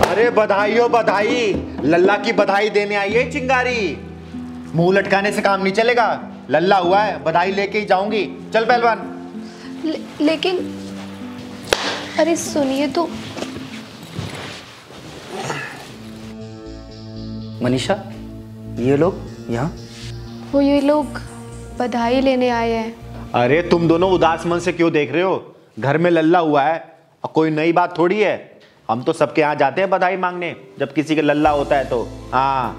अरे बधाई हो बधाई, लल्ला की बधाई देने आई है चिंगारी। मुंह लटकाने से काम नहीं चलेगा। लल्ला हुआ है, बधाई लेके ही जाऊंगी। चल पहलवान। लेकिन अरे सुनिए तो। मनीषा, ये लोग यहाँ? वो ये लोग बधाई लेने आए हैं। अरे तुम दोनों उदास मन से क्यों देख रहे हो? घर में लल्ला हुआ है और कोई नई बात थोड़ी है। हम तो सबके यहाँ जाते हैं बधाई मांगने जब किसी का लल्ला होता है तो। हाँ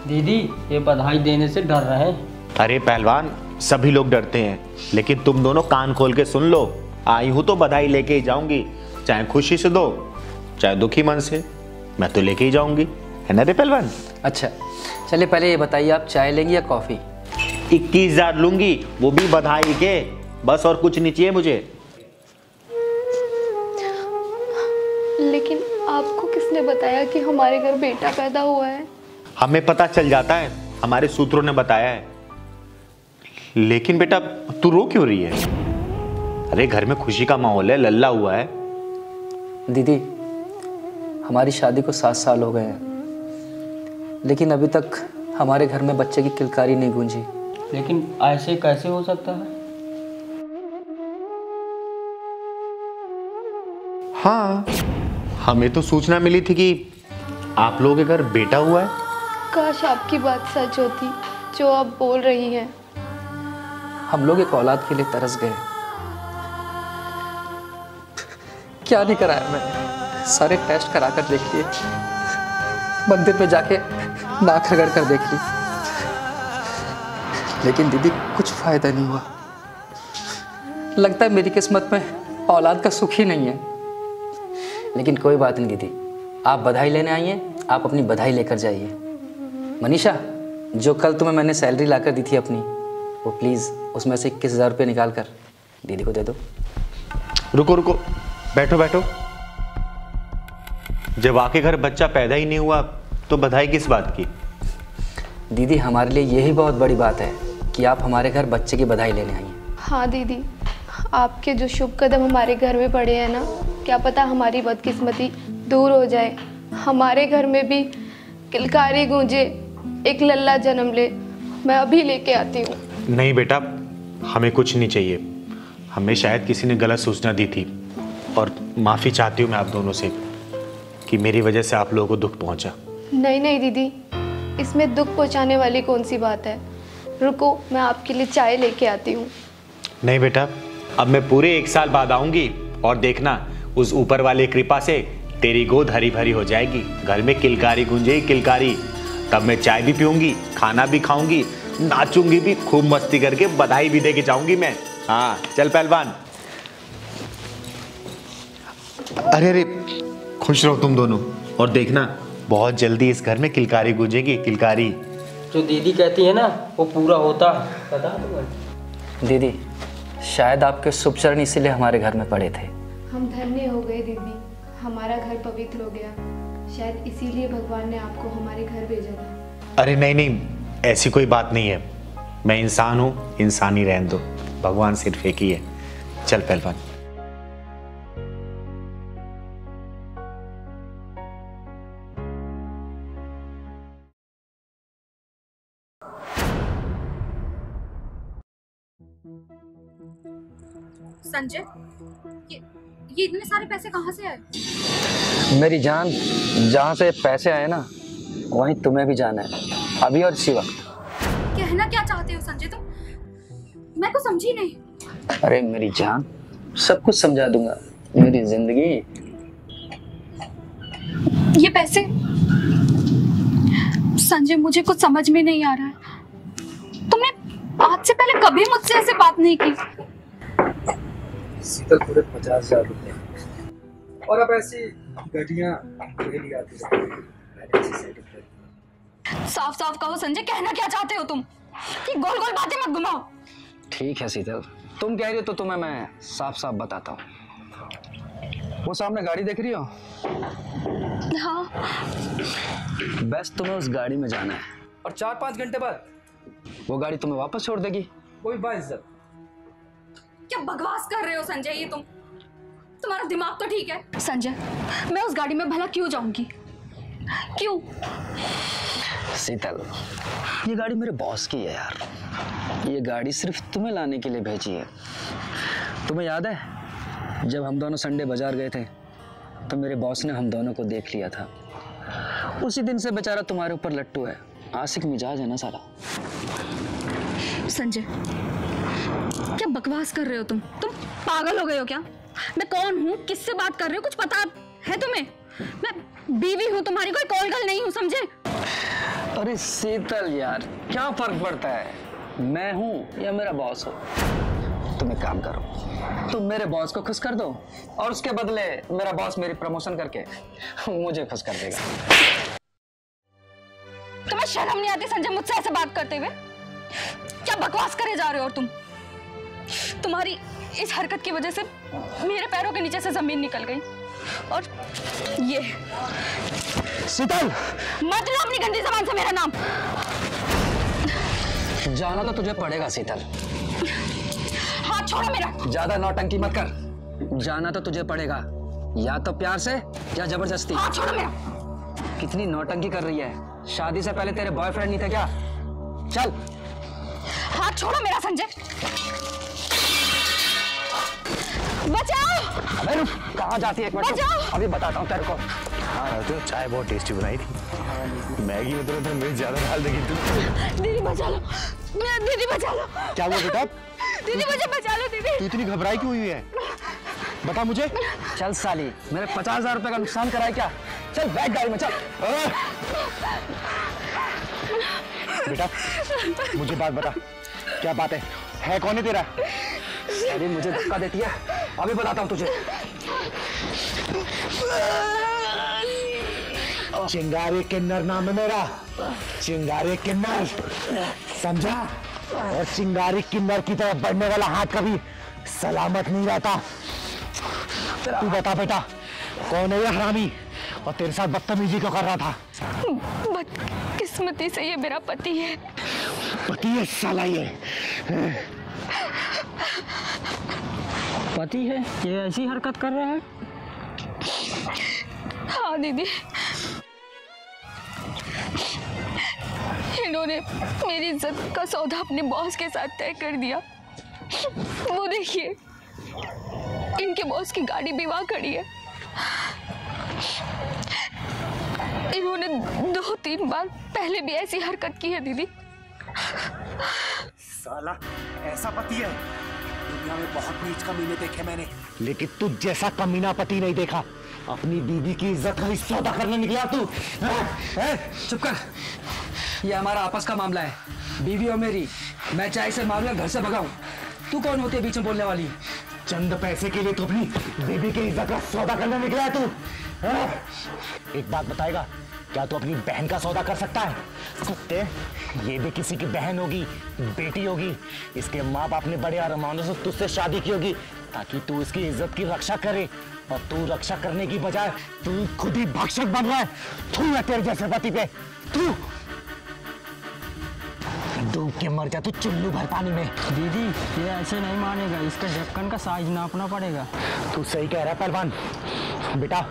दीदी, ये बधाई देने से डर रहे हैं। अरे पहलवान, सभी लोग डरते हैं, लेकिन तुम दोनों कान खोल के सुन लो। आई हूं तो बधाई लेके ही जाऊंगी, चाहे खुशी से दो चाहे दुखी मन से, मैं तो लेके ही जाऊंगी, है ना रे पहलवान? अच्छा चलिए, पहले ये बताइए आप चाय लेंगी या कॉफ़ी? 21,000 लूंगी, वो भी बधाई के, बस और कुछ नहीं चाहिए मुझे। लेकिन आपको किसने बताया कि हमारे घर बेटा पैदा हुआ है? हमें पता चल जाता है, हमारे सूत्रों ने बताया है। लेकिन बेटा तू रो क्यों रही है? अरे घर में खुशी का माहौल है, लल्ला हुआ है। दीदी, हमारी शादी को 7 साल हो गए हैं, लेकिन अभी तक हमारे घर में बच्चे की किलकारी नहीं गूंजी। लेकिन ऐसे कैसे हो सकता है? हाँ, हमें तो सूचना मिली थी कि आप लोगों के घर बेटा हुआ है। काश आपकी बात सच होती जो आप बोल रही हैं। हम लोग एक औलाद के लिए तरस गए। क्या नहीं कराया मैंने, सारे टेस्ट करा कर देख लिए, मंदिर पे जाके नाक रगड़ कर देख ली, लेकिन दीदी कुछ फायदा नहीं हुआ। लगता है मेरी किस्मत में औलाद का सुख ही नहीं है। लेकिन कोई बात नहीं दीदी, आप बधाई लेने आई हैं, आप अपनी बधाई लेकर जाइए। मनीषा, जो कल तुम्हें मैंने सैलरी लाकर दी थी अपनी, वो प्लीज़ उसमें से 21,000 रुपये निकाल कर दीदी को दे दो। रुको रुको, बैठो बैठो। जब आपके घर बच्चा पैदा ही नहीं हुआ तो बधाई किस बात की? दीदी, हमारे लिए यही बहुत बड़ी बात है कि आप हमारे घर बच्चे की बधाई लेने आई हैं। हाँ दीदी, आपके जो शुभ कदम हमारे घर में पड़े हैं ना, क्या पता हमारी बदकिस्मती दूर हो जाए, हमारे घर में भी किलकारी गूंजे, एक लल्ला जन्म ले। मैं अभी लेके आती हूँ। नहीं बेटा, हमें कुछ नहीं चाहिए। हमें शायद किसी ने गलत सूचना दी थी और माफ़ी चाहती हूँ मैं आप दोनों से कि मेरी वजह से आप लोगों को दुख पहुँचा। नहीं नहीं दीदी, इसमें दुख पहुँचाने वाली कौन सी बात है। रुको, मैं आपके लिए चाय लेके आती हूँ। नहीं बेटा, अब मैं पूरे 1 साल बाद आऊँगी और देखना उस ऊपर वाले कृपा से तेरी गोद हरी भरी हो जाएगी, घर में किलकारी गूंजेगी किलकारी। तब मैं चाय भी पीऊँगी, खाना भी खाऊँगी, नाचूंगी भी, खूब मस्ती करके बधाई भी देके जाऊँगी मैं। हाँ चल पहलवान। अरे अरे, खुश रहो तुम दोनों, और देखना बहुत जल्दी इस घर में किलकारी गूंजेगी किलकारी। जो दीदी कहती है ना वो पूरा होता है, पता है तुम्हें? दीदी, शायद आपके शुभ चरण इसीलिए हमारे घर में पड़े थे। हम धन्य हो गए दीदी, हमारा घर पवित्र हो गया। शायद इसीलिए भगवान ने आपको हमारे घर भेजा था। अरे नहीं नहीं, ऐसी कोई बात नहीं है। मैं इंसान हूँ, इंसान ही रहने दो, भगवान सिर्फ एक ही है। चल पहलवान। संजय, ये इतने सारे पैसे कहाँ से आए? मेरी जान, जहाँ से पैसे आए ना वहीं तुम्हें भी जाना है, अभी और इसी वक्त। कहना क्या चाहते हो संजय तुम? मैं कुछ समझी नहीं। अरे मेरी जान, सब कुछ समझा दूंगा, मेरी जिंदगी। ये पैसे संजय, मुझे कुछ समझ में नहीं आ रहा है। तुमने आज से पहले कभी मुझसे ऐसे बात नहीं की। सीधे पूरे 50,000 रुपए, और अब ऐसी गड्डियां डेली आती हैं। साफ साफ कहो संजय, कहना क्या चाहते हो तुम? ये गोल गोल बातें मत घुमाओ। ठीक है शीतल, तुम कह रही हो तो तुम्हें मैं साफ साफ बताता हूँ। वो सामने गाड़ी देख रही हो? हाँ। बस तुम्हें उस गाड़ी में जाना है और 4-5 घंटे बाद वो गाड़ी तुम्हें वापस छोड़ देगी। कोई बाइज्जत। क्या बकवास कर रहे हो संजय? ये तुम्हारा दिमाग तो ठीक है? संजय, मैं उस गाड़ी में भला क्यों जाऊंगी? क्यों? शीतल, ये गाड़ी मेरे बॉस की है यार। ये गाड़ी सिर्फ तुम्हें लाने के लिए भेजी है। तुम्हें याद है जब हम दोनों संडे बाजार गए थे तो मेरे बॉस ने हम दोनों को देख लिया था। उसी दिन से बेचारा तुम्हारे ऊपर लट्टू है। आशिक मिजाज है ना साला। संजय, क्या बकवास कर रहे हो तुम पागल हो गए हो क्या? मैं कौन हूँ, किससे बात कर रहे हो, कुछ पता है तुम्हें? मैं बीवी हूँ तुम्हारी, कोई कॉलगर्ल नहीं हूँ, समझे? अरे शीतल यार, क्या फर्क पड़ता है मैं हूँ या मेरा बॉस हो? तुम एक काम करो, तुम मेरे बॉस को खुश कर दो और उसके बदले मेरा बॉस मेरी प्रमोशन करके मुझे खुश कर देगा। तुम्हें शर्म नहीं आती संजय मुझसे ऐसे बात करते हुए? क्या बकवास करे जा रहे हो? और तुम्हारी इस हरकत की वजह से मेरे पैरों के नीचे से जमीन निकल गई। और ये शीतल, मत लो अपनी गंदी जबान से मेरा नाम। जाना तो तुझे पड़ेगा शीतल। हाथ छोड़ो मेरा। ज्यादा नौटंकी मत कर। जाना तो तुझे पड़ेगा, या तो प्यार से या जबरदस्ती। हाथ छोड़ो मेरा। कितनी नौटंकी कर रही है? शादी से पहले तेरे बॉयफ्रेंड नहीं थे क्या? चल। हाथ छोड़ो मेरा संजय। बचाओ। अबे रुक, कहाँ जाती है? एक मिनट बचाओ। अभी बताता हूँ तेरे को। हाँ तो चाय बहुत टेस्टी बनाई थी। मैगी में तो मिर्च ज्यादा डाल देगी तू। दीदी बचा लो, दीदी बचा लो। क्या हुआ बेटा? दीदी मुझे बचा लो दीदी। तू इतनी घबराई क्यों हुई है? बता मुझे। चल साली, मेरे 50,000 रुपए का नुकसान कराए क्या? चल बैठ गाड़ी में, चल। बेटा मुझे बात बता, क्या बात है कौन है तेरा? अरे मुझे धक्का देती है, अभी बताता हूँ तुझे। चिंगारी किन्नर नाम है मेरा, चिंगारी किन्नर, समझा? और चिंगारी किन्नर की तरफ बढ़ने वाला हाथ कभी सलामत नहीं रहता। तू बता बेटा, कौन है ये हरामी और तेरे साथ बदतमीजी क्यों कर रहा था? बदकिस्मती से ये मेरा पति है। पति है साला ये? पति है? ये ऐसी हरकत कर रहा है? हाँ दीदी, इन्होंने मेरी इज्जत का सौदा अपने बॉस के साथ तय कर दिया। वो देखिए, इनके बॉस की गाड़ी भी वहां खड़ी है। इन्होंने 2-3 बार पहले भी ऐसी हरकत की है दीदी। साला ऐसा पति है दुनिया में बहुत नीच कमीने देखे मैंने, लेकिन तुझ जैसा कमीना पति नहीं देखा। अपनी बीवी की इज्जत का सौदा करने निकला तू। चुप कर, ये हमारा आपस का मामला है, बीवी और मेरी। मैं चाहे इसे मामला घर से भगाऊं, तू कौन होती है बीच में बोलने वाली? चंद पैसे के लिए तो अपनी बीवी की इज्जत का सौदा करने निकला है तू। एक बात बताएगा, क्या तू अपनी बहन का सौदा कर सकता है? कुत्ते, ये भी किसी की बहन होगी, बेटी होगी। इसके माँ बाप ने बड़े अरमानों से तुझसे शादी की होगी ताकि तू इसकी इज्जत की रक्षा करे, और तू रक्षा करने की बजाय तू खुद ही भक्षक बन रहा है। तू है तेरे जैसे पति पे, तू डूब के मर जा तू चुल्लू भर पानी में। दीदी ये ऐसे नहीं मानेगा, इसका ढक्कन का साइज नापना पड़ेगा। तू सही कह रहा है पहलवान। बेटा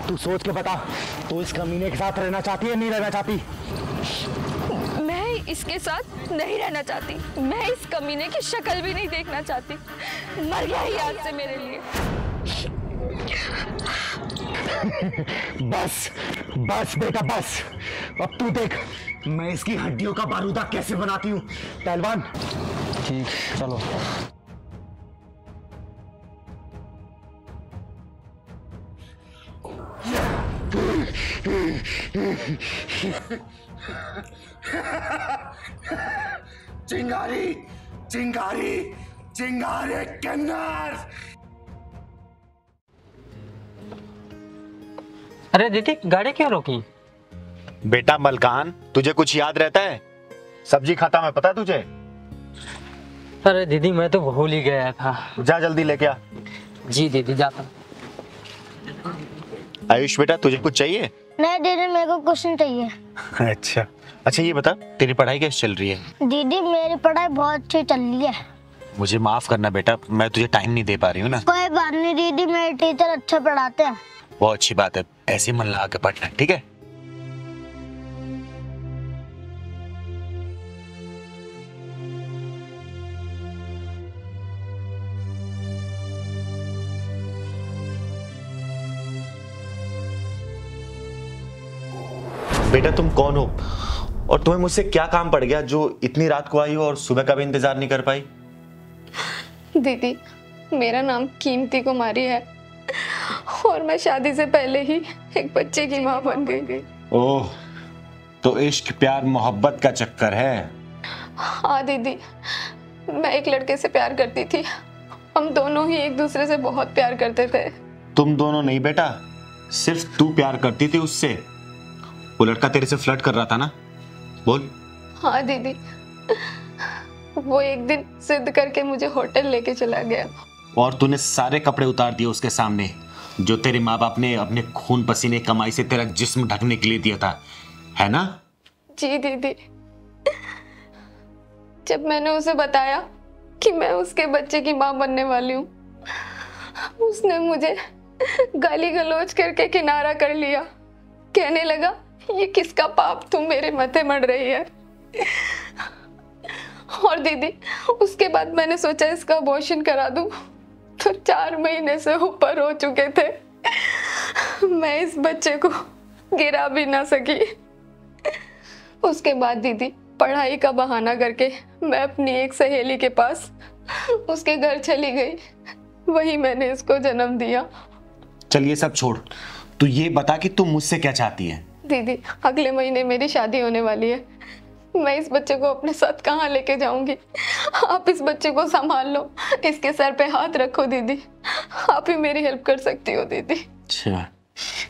तू सोच के बता, तू इस कमीने के साथ रहना चाहती है नहीं रहना चाहती? मैं इसके साथ नहीं रहना चाहती। मैं इस कमीने की शक्ल भी नहीं देखना चाहती। मर गया ही याद से मेरे लिए। बस बस बेटा बस, अब तू देख मैं इसकी हड्डियों का बारूदा कैसे बनाती हूँ। पहलवान ठीक, चलो। चिंगारी चिंगारी चिंगारी किन्नर। अरे दीदी गाड़ी क्यों रोकी? बेटा मलकान, तुझे कुछ याद रहता है? सब्जी खाता मैं, पता है तुझे? अरे दीदी मैं तो भूल ही गया था। जा जल्दी लेके आ। जी दीदी जाता। आयुष बेटा तुझे कुछ चाहिए? नहीं दीदी, मेरे को कुछ नहीं चाहिए। अच्छा अच्छा, ये बता तेरी पढ़ाई कैसे चल रही है? दीदी मेरी पढ़ाई बहुत अच्छी चल रही है। मुझे माफ करना बेटा, मैं तुझे टाइम नहीं दे पा रही हूँ ना। कोई बात नहीं दीदी, मेरे टीचर अच्छा पढ़ाते हैं। बहुत अच्छी बात है, ऐसे मन लगा के पढ़ना, ठीक है? बेटा तुम कौन हो और तुम्हें मुझसे क्या काम पड़ गया जो इतनी रात को आई हो और सुबह का भी इंतजार नहीं कर पाई? दीदी, मेरा नाम कीमती कुमारी है और मैं शादी से पहले ही एक बच्चे की माँ बन गई। ओह, तो इश्क प्यार मोहब्बत का चक्कर है। हाँ दीदी, मैं एक लड़के से प्यार करती थी। हम दोनों ही एक दूसरे से बहुत प्यार करते थे। तुम दोनों नहीं बेटा, सिर्फ तू प्यार करती थी उससे। वो लड़का तेरे से फ्लर्ट कर रहा था ना? बोल। हाँ दीदी, वो एक दिन जिद करके मुझे होटल लेके चला गया। और तूने सारे कपड़े उतार दिए उसके सामने जो तेरे माँ बाप ने अपने खून पसीने कमाई से तेरा जिस्म ढकने के लिए दिया था, है ना? जी दीदी, जब मैंने उसे बताया कि मैं उसके बच्चे की माँ बनने वाली हूँ, उसने मुझे गाली गलौज करके किनारा कर लिया। कहने लगा, ये किसका पाप तुम मेरे माथे मढ़ रही है। और दीदी, उसके बाद मैंने सोचा इसका अबॉर्शन करा दूं, तो 4 महीने से ऊपर हो चुके थे। मैं इस बच्चे को गिरा भी ना सकी। उसके बाद दीदी, पढ़ाई का बहाना करके मैं अपनी एक सहेली के पास उसके घर चली गई। वहीं मैंने इसको जन्म दिया। चल ये सब छोड़, तू ये बता कि तू मुझसे क्या चाहती है? दीदी, अगले महीने मेरी शादी होने वाली है। मैं इस बच्चे को अपने साथ कहाँ लेके जाऊंगी? आप इस बच्चे को संभाल लो, इसके सर पे हाथ रखो दीदी। आप ही मेरी हेल्प कर सकती हो दीदी। अच्छा,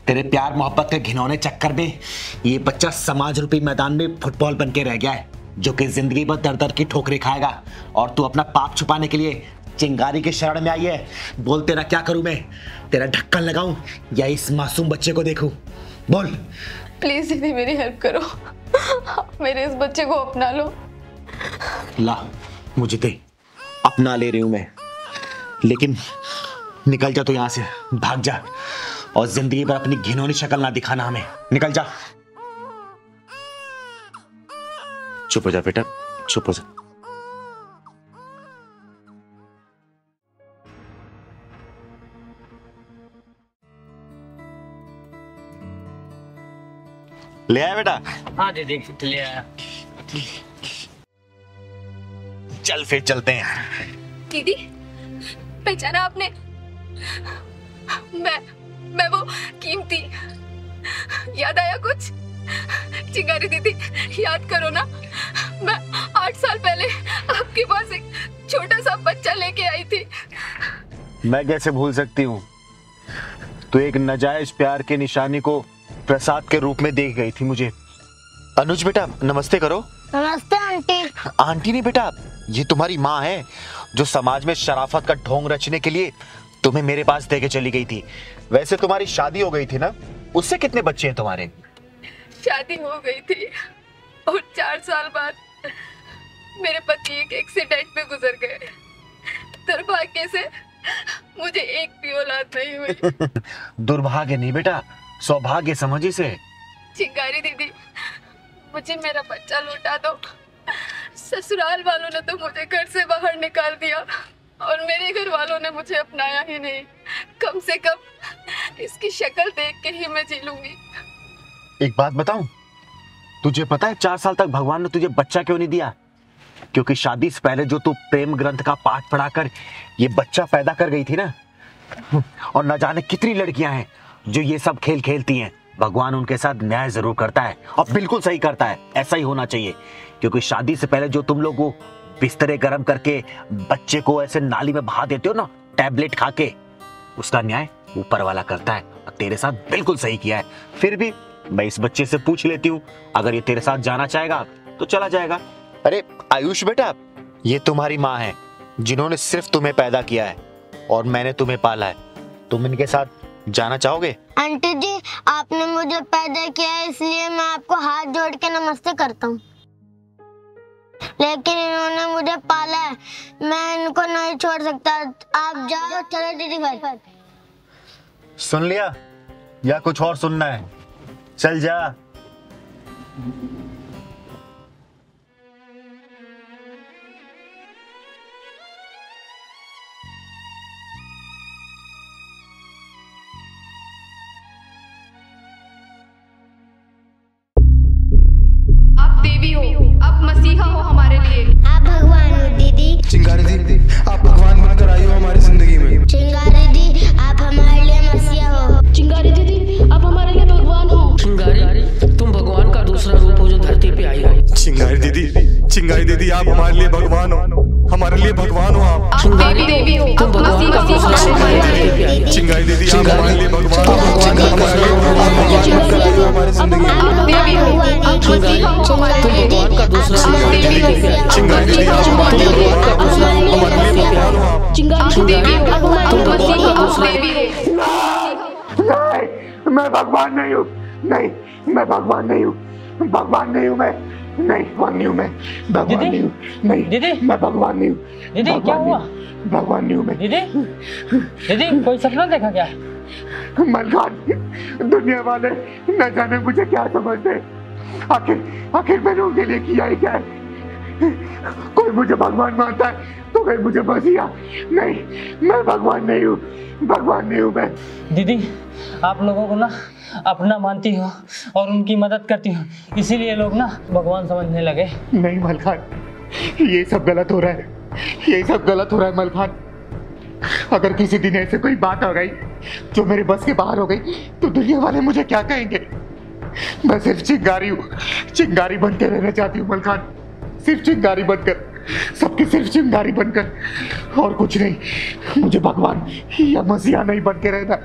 तेरे प्यार मोहब्बत के घिनौने चक्कर में ये बच्चा समाज रूपी मैदान में फुटबॉल बन के रह गया है, जो कि जिंदगी भर दर दर की ठोकरें खाएगा। और तू अपना पाप छुपाने के लिए चिंगारी की शरण में आई है। बोल, तेरा क्या करूं मैं? तेरा ढक्कन लगाऊं या इस मासूम बच्चे को देखूं? बोल। प्लीज दीदी, मेरी हेल्प करो। मेरे इस बच्चे को अपना लो। ला, मुझे दे। अपना ले रही हूं मैं, लेकिन निकल जा तू यहां से, भाग जा और जिंदगी भर अपनी घिनौनी शक्ल ना दिखाना हमें। निकल जा। चुप हो जा बेटा, चुप हो जा। ले आया बेटा? हाँ दीदी, ले आया। चल फिर चलते हैं। दीदी, पहचाना आपने? मैं वो कीमती। याद आया कुछ? चिंगारी दीदी, याद करो ना, मैं 8 साल पहले आपके पास एक छोटा सा बच्चा लेके आई थी। मैं कैसे भूल सकती हूँ? तू एक नाजायज प्यार की निशानी को प्रसाद के रूप में देख गई थी मुझे। अनुज बेटा, नमस्ते करो। नमस्ते आंटी। आंटी नहीं बेटा, ये तुम्हारी माँ है जो समाज में शराफत का ढोंग रचने के लिए तुम्हें मेरे पास देके चली गई थी। वैसे तुम्हारी शादी हो गई थी ना? उससे कितने बच्चे हैं तुम्हारे? शादी हो गई थी और 4 साल बाद मेरे पति एक एक्सीडेंट में गुजर गए। दुर्भाग्य से मुझे एक भी औलाद नहीं हुई। दुर्भाग्य नहीं बेटा, सौभाग्य समझ इसे। चिंगारी दीदी, मुझे मेरा बच्चा लौटा दो। ससुराल वालों ने तो मुझे घर से बाहर निकाल दिया और मेरे घर वालों ने मुझे अपनाया ही नहीं। कम से कम इसकी शक्ल देख के ही मैं जी लूंगी। एक बात बताऊं, तुझे पता है 4 साल तक भगवान ने तुझे बच्चा क्यों नहीं दिया? क्योंकि शादी से पहले जो तू प्रेम ग्रंथ का पाठ पढ़ाकर ये बच्चा पैदा कर गई थी ना, और न जाने कितनी लड़कियां हैं जो ये सब खेल खेलती हैं। भगवान उनके साथ न्याय जरूर करता है और बिल्कुल सही करता है। ऐसा ही होना चाहिए, क्योंकि शादी से पहले जो तुम लोग वो बिस्तरे गर्म करके बच्चे को ऐसे नाली में बहा देते हो ना, टैबलेट खा के, उसका न्याय ऊपर वाला करता है। और तेरे साथ बिल्कुल सही किया है। फिर भी मैं इस बच्चे से पूछ लेती हूँ, अगर ये तेरे साथ जाना चाहेगा तो चला जाएगा। अरे आयुष बेटा, ये तुम्हारी माँ है जिन्होंने सिर्फ तुम्हें पैदा किया है और मैंने तुम्हें पाला है। तुम इनके साथ जाना चाहोगे? आंटी जी, आपने मुझे पैदा किया है, इसलिए मैं आपको हाथ जोड़ के नमस्ते करता हूँ। लेकिन इन्होंने मुझे पाला है, मैं इनको नहीं छोड़ सकता। आप जाओ, चलो दीदी घर। सुन लिया या कुछ और सुनना है? चल जा। चिंगारी दी, आप भगवान बनकर आई हो हमारी जिंदगी में। चिंगारी दी, आप हमारे लिए मसीहा हो। चिंगारी दीदी, आप हमारे लिए भगवान हो। चिंगारी, तुम भगवान का दूसरा रूप हो जो धरती पे आई हो। चिंगारी दीदी, आप हमारे लिए भगवान हो, हमारे लिए भगवान हो आप। चिंगारी देवी हो, तुम भगवान का दूसरा रूप हो जो धरती पे आई हो। चिंगारी दीदी, आप हमारे लिए भगवान हो, हमारी जिंदगी में। देवी हो, तुम भगवान का दूसरा रूप हो जो धरती पे आई हो। चिंगारी दीदी, आप हमारे लिए भगवान हो, आप। चिंगारी देवी हो, तुम भगवान का दूसरा नहीं, मैं भगवान नहीं हूँ। नहीं, मैं भगवान नहीं हूँ। भगवान नहीं हूँ मैं। नहीं, भगवान नहीं हूँ मैं। भगवान नहीं हूँ। नहीं, दीदी, मैं भगवान नहीं हूँ। दीदी क्या हुआ? भगवान नहीं हूँ मैं। दीदी कोई सपना देखा क्या? मलखान, दुनिया वाले न जाने मुझे क्या समझते। आखिर मैंने उनके लिए किया ही क्या है? कोई मुझे भगवान मानता है तो कोई मुझे मसीहा। नहीं, मैं भगवान नहीं हूँ। भगवान नहीं हूँ मैं। दीदी, आप लोगों को ना अपना मानती हो और उनकी मदद करती हो, इसीलिए लोग ना भगवान समझने लगे। नहीं मलखान, ये सब गलत हो रहा है। ये सब गलत हो रहा है मलखान। अगर किसी दिन ऐसे कोई बात आ गई जो मेरे बस के बाहर हो गई तो दुनिया वाले मुझे क्या कहेंगे? मैं सिर्फ चिंगारी हूँ, चिंगारी बनकर रहना चाहती हूँ मलखान। सिर्फ चिंगारी बनकर, सबकी सिर्फ चिंगारी बनकर, और कुछ नहीं। मुझे भगवान या मसीहा नहीं बन के रहना,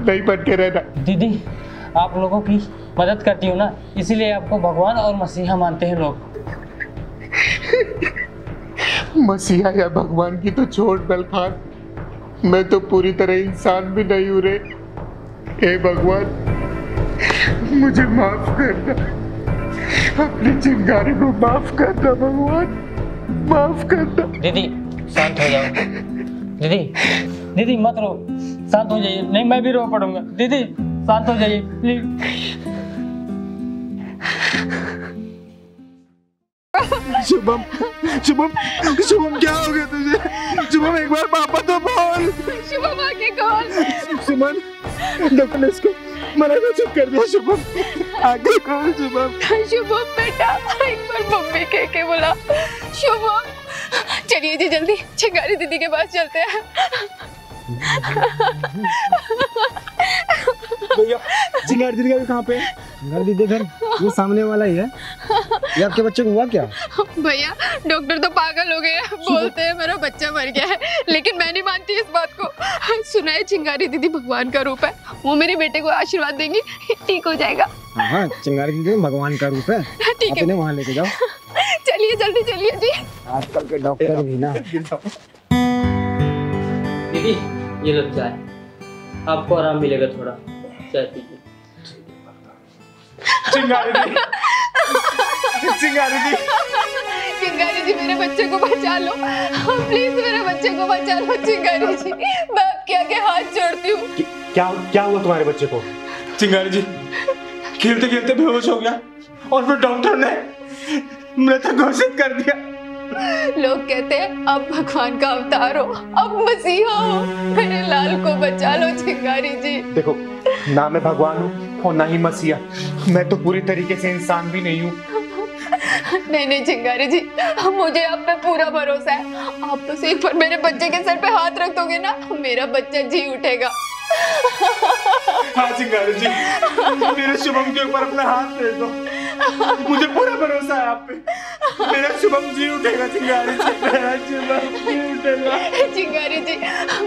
नहीं बन के रहना। दीदी, आप लोगों की मदद करती हूँ ना, इसीलिए आपको भगवान और मसीहा मानते हैं लोग। मसीहा या भगवान की तो छोड़ मलखान, मैं तो पूरी तरह इंसान भी नहीं हूँ रे। हे भगवान, मुझे माफ करना, अपनी चिंगारी को माफ करना भगवान, माफ करना। दीदी शांत हो जाओ। दीदी मत रो, शांत हो जाइए। नहीं, मैं भी रो पड़ूंगा। दीदी शांत हो जाइए प्लीज। शुभम, क्या हो गया तुझे? शुभम, एक बार पापा तो बोल। शुभम आके कॉल। सुमन, डॉक्टर ने इसको मना कर चुप कर दिया। शुभम आगे कौन? शुभम बेटा, एक बार मम्मी कह के बोला। शुभम, चलिए जी जल्दी चिंगारी दीदी के पास चलते हैं। भैया, चिंगारी दीदी का कहाँ पे? चिंगारी दीदी घर ये सामने वाला ही है। ये आपके बच्चे को हुआ क्या? भैया, डॉक्टर तो पागल हो गए हैं, बोलते हैं मेरा बच्चा मर गया है, लेकिन मैं नहीं मानती इस बात को। सुना है चिंगारी दीदी भगवान का रूप है, वो मेरे बेटे को आशीर्वाद देंगी, ठीक हो जाएगा। हाँ, चिंगारी दीदी भगवान का रूप है। ठीक है, वहाँ लेके जाओ। चलिए जल्दी चलिए जी। आजकल के डॉक्टर भी ना। दीदी ये लो चाय, आपको आराम मिलेगा थोड़ा, चाय पीजिए। चिंगारी दी, चिंगारी जी मेरे बच्चे को बचा लो, प्लीज मेरे बच्चे को बचा लो चिंगारी जी, मैं आपके आगे हाथ जोड़ती हूँ। क्या हुआ तुम्हारे बच्चे को? चिंगारी जी खेलते खेलते बेहोश हो गया और फिर डॉक्टर ने मृत घोषित कर दिया। लोग कहते हैं अब भगवान का अवतार हो, अब मसीहा हो, मेरे लाल को बचा लो चिंगारी जी। देखो, ना मैं भगवान हूँ और ना ही मसीहा, मैं तो पूरी तरीके से इंसान भी नहीं हूँ। नहीं चिंगारी जी, मुझे आप पे पूरा भरोसा है। आप बस एक बार मेरे बच्चे के सर पे हाथ रख दोगे ना, मेरा बच्चा जी उठेगा। हाँ चिंगारी जी, मेरे शुभम के ऊपर अपना हाथ फेर दो, मुझे पूरा भरोसा है आप पे, मेरा शुभम जी उठेगा। चिंगारी जी, मेरा शुभम जी उठेगा। चिंगारी जी,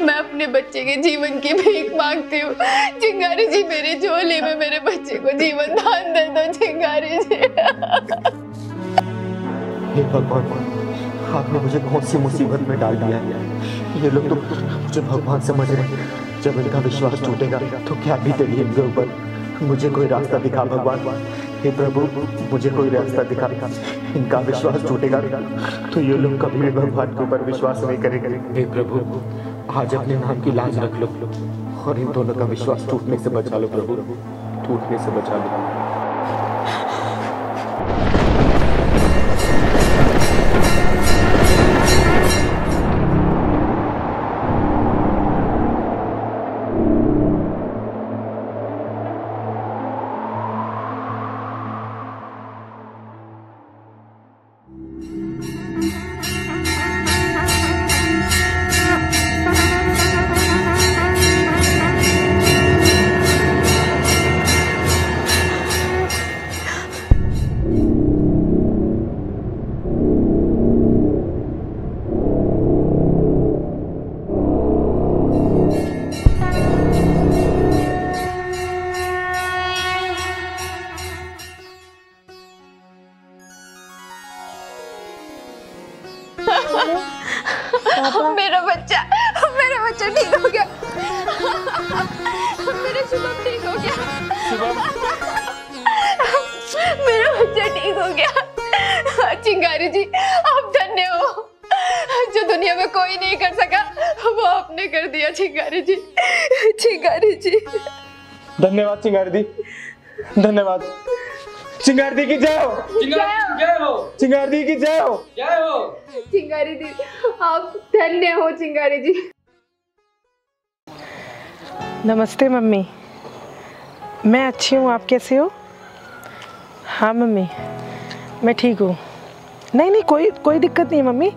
मैं अपने बच्चे के जीवन की भीख मांगती हूँ। चिंगारी जी, मेरे झोले में मेरे बच्चे को जीवन दान दे दो चिंगारी जी। हे भगवान, आपने मुझे कौन सी मुसीबत में डाल दिया है? ये लोग तो मुझे भगवान समझ रहे हैं। जब इनका विश्वास टूटेगा तो क्या बीतेगी इनके ऊपर? मुझे कोई रास्ता दिखा भगवान, हे प्रभु, मुझे कोई रास्ता दिखा। इनका विश्वास टूटेगा तो ये लोग कभी भी भगवान के ऊपर विश्वास नहीं करेंगे। हे प्रभु, आज अपने नाम की लाज रख लो और इन दोनों का विश्वास टूटने से बचा लो प्रभु, टूटने से बचा लो। था? मेरा बच्चा ठीक हो गया। मेरा शुभम ठीक हो गया। मेरा बच्चा ठीक हो गया। चिंगारी जी आप धन्य हो, जो दुनिया में कोई नहीं कर सका वो आपने कर दिया चिंगारी जी। चिंगारी जी धन्यवाद चिंगारी दी, धन्यवाद। चिंगारी दी की जय हो, जय हो, चिंगारी दी की जय हो, जय हो। चिंगारी जी आप धन्य हो चिंगारी जी। नमस्ते मम्मी, मैं अच्छी हूँ, आप कैसे हो? हाँ मम्मी मैं ठीक हूँ। नहीं कोई दिक्कत नहीं मम्मी।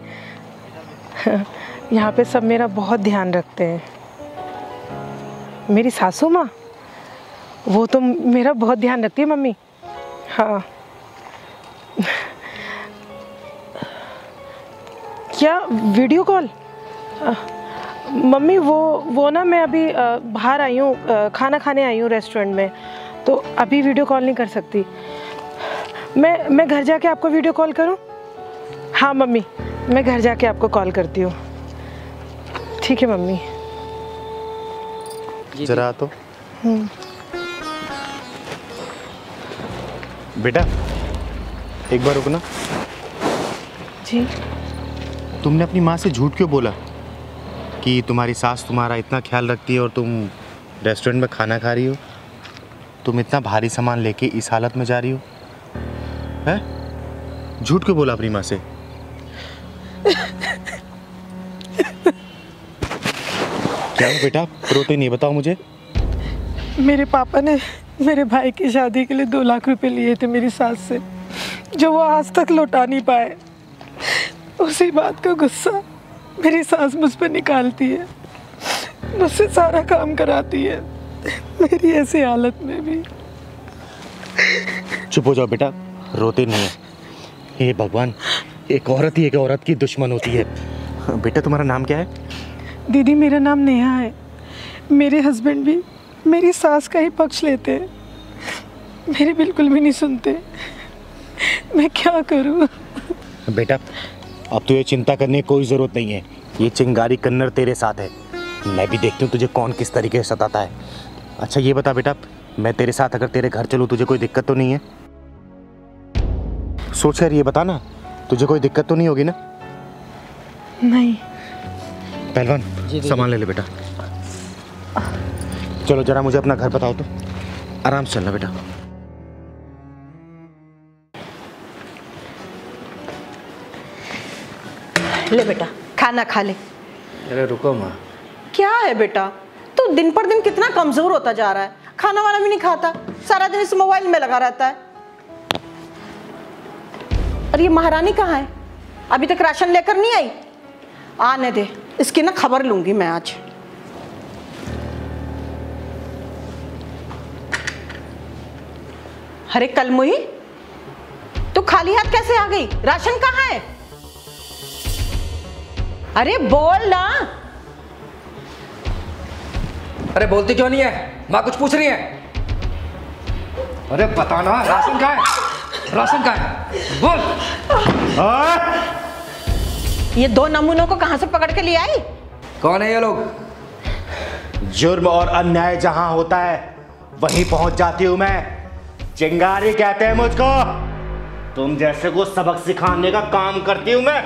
यहाँ पे सब मेरा बहुत ध्यान रखते हैं। मेरी सासू माँ वो तो मेरा बहुत ध्यान रखती है मम्मी। हाँ क्या वीडियो कॉल? मम्मी वो ना मैं अभी बाहर आई हूँ, खाना खाने आई हूँ रेस्टोरेंट में, तो अभी वीडियो कॉल नहीं कर सकती। मैं घर जाके आपको वीडियो कॉल करूँ? हाँ मम्मी मैं घर जाके आपको कॉल करती हूँ। ठीक है मम्मी। जरा तो बेटा एक बार रुकना। जी तुमने अपनी माँ से झूठ क्यों बोला कि तुम्हारी सास तुम्हारा इतना ख्याल रखती है और तुम रेस्टोरेंट में खाना खा रही हो? तुम इतना भारी सामान लेके इस हालत में जा रही हो, हैं? झूठ क्यों बोला अपनी माँ से? क्या हो बेटा, रोते नहीं, बताओ मुझे। मेरे पापा ने मेरे भाई की शादी के लिए 2 लाख रुपए लिए थे मेरी सास से, जो वो आज तक लौटा नहीं पाए। उसी बात का गुस्सा मेरी सास मुझ पर निकालती है, मुझसे सारा काम कराती है, मेरी ऐसी हालत में भी। चुप हो जाओ बेटा, रोते नहीं है। हे भगवान, एक औरत ही एक औरत की दुश्मन होती है। बेटा तुम्हारा नाम क्या है? दीदी मेरा नाम नेहा है। मेरे हस्बैंड भी मेरी सास का ही पक्ष लेते हैं, मेरी बिल्कुल भी नहीं सुनते। मैं क्या करूं? बेटा अब तो ये चिंता करने की कोई ज़रूरत नहीं है। ये चिंगारी कन्नड़ तेरे साथ है, मैं भी देखती हूँ तुझे कौन किस तरीके से सताता है। अच्छा ये बता बेटा, मैं तेरे साथ अगर तेरे घर चलूँ तुझे कोई दिक्कत तो नहीं है? सोच कर ये बता ना, तुझे कोई दिक्कत तो नहीं होगी ना? नहीं। पहलवान सामान ले ले बेटा। चलो जरा मुझे अपना घर बताओ तो। आराम से चलना बेटा। ले बेटा खाना खा ले। अरे रुको माँ। क्या है बेटा, तू दिन पर दिन कितना कमजोर होता जा रहा है। खाना वाना भी नहीं खाता, सारा दिन इस मोबाइल में लगा रहता है। और ये महारानी कहाँ है? अभी तक राशन लेकर नहीं आई। आने दे, इसकी ना खबर लूंगी मैं आज। अरे कलमुही, तू खाली हाथ कैसे आ गई? राशन कहाँ है? अरे बोल ना। अरे बोलती क्यों नहीं है? माँ कुछ पूछ रही है। अरे बताना, राशन कहाँ है? राशन कहाँ है? बोल। ये 2 नमूनों को कहां से पकड़ के ले आई? कौन है ये लोग? जुर्म और अन्याय जहां होता है वहीं पहुंच जाती हूं मैं। चिंगारी कहते हैं मुझको। तुम जैसे को सबक सिखाने का काम करती हूं मैं।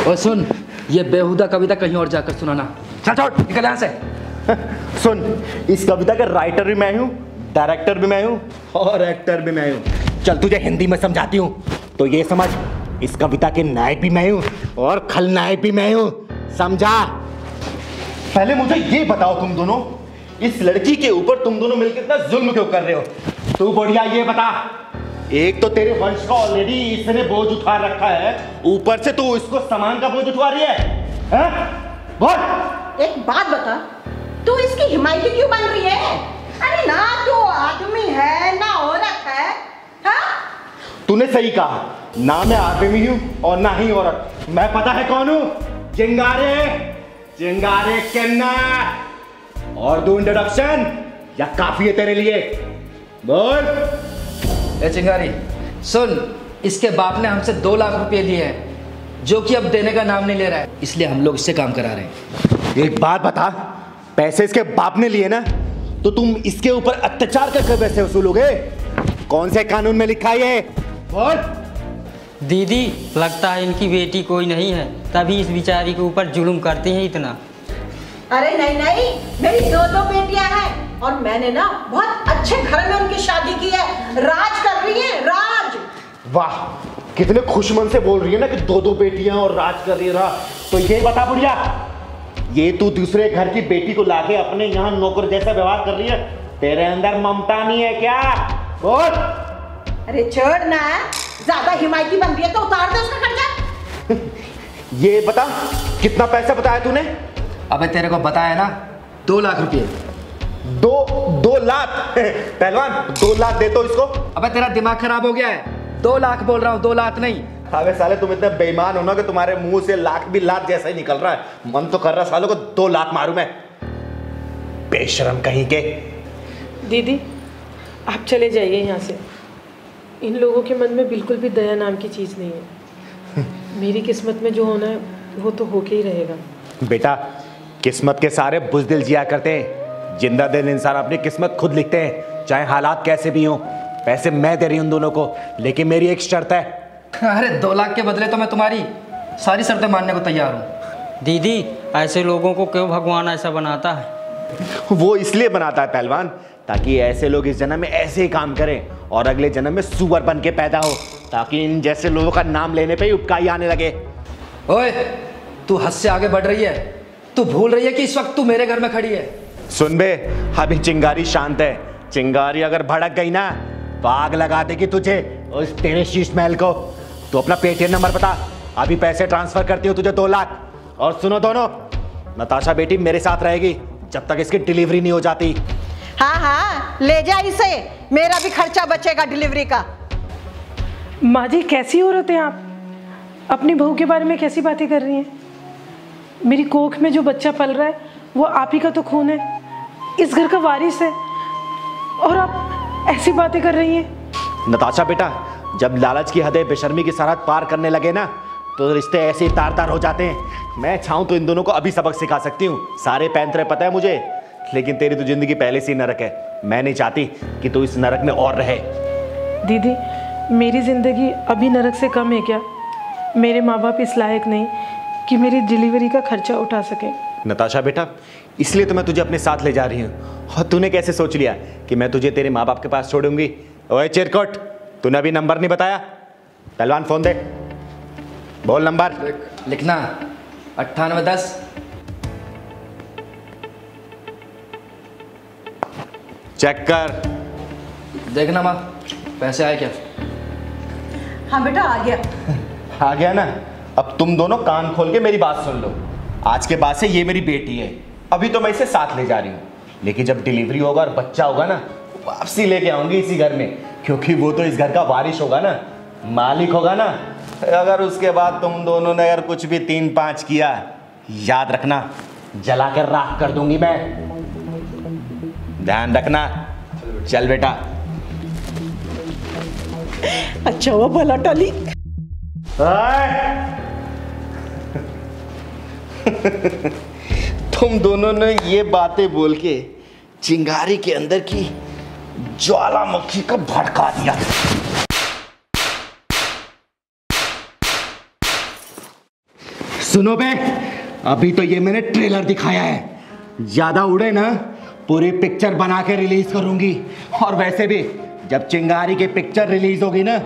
और सुन, ये बेहुदा कविता कहीं और जाकर सुनाना। चल छोड़, निकल यहाँ से। सुन, इस कविता का राइटर भी मैं हूँ, डायरेक्टर भी मैं हूँ और एक्टर भी मैं हूँ। चल तुझे हिंदी में समझाती हूँ तो ये समझ, इस कविता के नायक भी मैं हूँ और खलनायक भी मैं हूँ, समझा? पहले मुझे ये बताओ, तुम दोनों इस लड़की के ऊपर तुम दोनों मिलकर इतना जुल्म क्यों कर रहे हो? तू बढ़िया ये बता, एक तो तेरे वंश का ऑलरेडी इसने बोझ उठा रखा है, ऊपर से तू इसको सामान का बोझ उठवा रही है? बोल। एक बात बता, तू इसकी हिमायती क्यों बन रही है? अरे ना तू आदमी है ना औरत है। हाँ? तूने सही कहा, ना मैं आदमी हूँ और ना ही औरत। मैं पता है कौन हूँ? चिंगारे, चिंगारे कन्नड़। और दो इंट्रोडक्शन या काफी है तेरे लिए? बोल। ए चिंगारी सुन, इसके बाप ने हमसे 2 लाख रुपए लिए हैं। जो कि अब देने का नाम नहीं ले रहा है, इसलिए हम लोग इससे काम करा रहे हैं। एक बात बता, पैसे इसके बाप ने लिए ना, तो तुम इसके ऊपर अत्याचार करके पैसे वसूलोगे? कौन से कानून में लिखा है ये? बोल। दीदी लगता है इनकी बेटी कोई नहीं है, तभी इस बेचारी के ऊपर जुल्म करते हैं इतना। अरे नहीं नहीं, मेरी दो बेटियां हैं और मैंने ना बहुत अच्छे घर में उनकी शादी की है। राज कर रही है, राज। वाह, कितने खुशमन से बोल रही है ना कि दो बेटियां और राज कर रही है। तो ये बता बुढ़िया, ये तू दूसरे घर की बेटी को लाके अपने यहाँ नौकर जैसा व्यवहार कर रही है, तेरे अंदर ममता नहीं है क्या? बोल। अरे छोड़ ना, ज्यादा हिमायती बन रही है तो उतार दे उसका खर्चा। ये बता, कितना पैसा बताया तूने? अबे तेरे को बताया ना, 2 लाख रुपये। 2 लाख? पहलवान 2 लाख दे तो इसको। अबे तेरा दिमाग खराब हो गया है, 2 लाख बोल रहा हूँ, 2 लाख नहीं। अबे साले तुम इतने बेईमान हो ना कि तुम्हारे मुंह से लाख भी लाख जैसा ही निकल रहा है। मन तो कर रहा सालों को 2 लाख मारूं मैं। बेशरम कहीं के। दीदी आप चले जाइए यहाँ से, इन लोगों के मन में बिल्कुल भी दया नाम की चीज़ नहीं है। मेरी किस्मत में जो होना है वो तो होके ही रहेगा। बेटा, किस्मत के सारे बुज़दिल जिया करते हैं, जिंदा दिल इंसान अपनी किस्मत खुद लिखते हैं, चाहे हालात कैसे भी हों। पैसे मैं दे रही हूं उन दोनों को, लेकिन मेरी एक शर्त है। अरे 2 लाख के बदले तो मैं तुम्हारी सारी शर्तें मानने को तैयार हूँ। दीदी ऐसे लोगों को क्यों भगवान ऐसा बनाता है? वो इसलिए बनाता है पहलवान, ताकि ऐसे लोग इस जन्म में ऐसे ही काम करें और अगले जन्म में सुअर बन के पैदा हो, ताकि इन जैसे लोगों का नाम लेने पे ही उपकाई आने लगे। ओए, तू हद से आगे बढ़ रही है। तू भूल रही है कि इस वक्त तू मेरे घर में खड़ी है। सुन बे, अभी चिंगारी शांत है। चिंगारी अगर भड़क गई ना तो आग लगा देगी तुझे और तेरे शीश महल को। तो अपना पेटीएम नंबर बता, अभी पैसे ट्रांसफर करती हो तुझे 2 लाख। और सुनो दोनों, नताशा बेटी मेरे साथ रहेगी जब तक इसकी डिलीवरी नहीं हो जाती। हाँ हाँ, ले जा इसे, मेरा भी खर्चा बचेगा डिलीवरी का। माँ जी कैसी औरत हैं आप? अपनी बहू के बारे में कैसी बातें कर रही हैं? मेरी कोख में जो बच्चा पल रहा है वो आप ही का तो खून है, इस घर का वारिस है, और आप ऐसी बातें कर रही हैं। नताशा बेटा, जब लालच की हदें बेशर्मी की सरहद पार करने लगे ना तो रिश्ते ऐसे ही तार तार हो जाते हैं। मैं चाहूँ तो इन दोनों को अभी सबक सिखा सकती हूँ, सारे पैंतरे पता है मुझे, लेकिन तेरी तो जिंदगी पहले से ही नरक है। मैं नहीं चाहती कि तू इस नरक में और रहे। दीदी मेरी ज़िंदगी अभी नरक से कम है क्या? मेरे माँ बाप इस लायक नहीं कि मेरी डिलीवरी का खर्चा उठा सके। नताशा बेटा, इसलिए तो मैं तुझे अपने साथ ले जा रही हूँ। और तूने कैसे सोच लिया कि मैं तुझे तेरे माँ बाप के पास छोड़ूंगी? ओए चिरकुट, तूने अभी नंबर नहीं बताया। पहलवान फोन दे, बोल नंबर। लिखना 9810। चेक कर। देखना माँ, पैसे आए क्या? हाँ बेटा, आ गया। आ गया ना? अब तुम दोनों कान खोल के मेरी बात सुन लो। आज के बाद से ये मेरी बेटी है। अभी तो मैं इसे साथ ले जा रही हूँ, लेकिन जब डिलीवरी होगा और बच्चा होगा ना, वापसी लेके आऊंगी इसी घर में, क्योंकि वो तो इस घर का वारिस होगा ना, मालिक होगा ना। अगर उसके बाद तुम दोनों ने अगर कुछ भी 3-5 किया, याद रखना जला कर राख कर दूंगी मैं। ध्यान रखना। चल बेटा। अच्छा वो भला टली। तुम दोनों ने ये बातें बोल के चिंगारी के अंदर की ज्वालामुखी को भड़का दिया। सुनो बे, अभी तो ये मैंने ट्रेलर दिखाया है, ज्यादा उड़े ना पूरी पिक्चर बना के रिलीज करूंगी। और वैसे भी जब चिंगारी की पिक्चर रिलीज होगी ना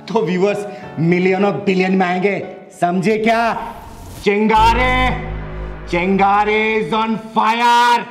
तो व्यूअर्स मिलियन और बिलियन में आएंगे, समझे क्या? चिंगारी, चिंगारी इज ऑन फायर।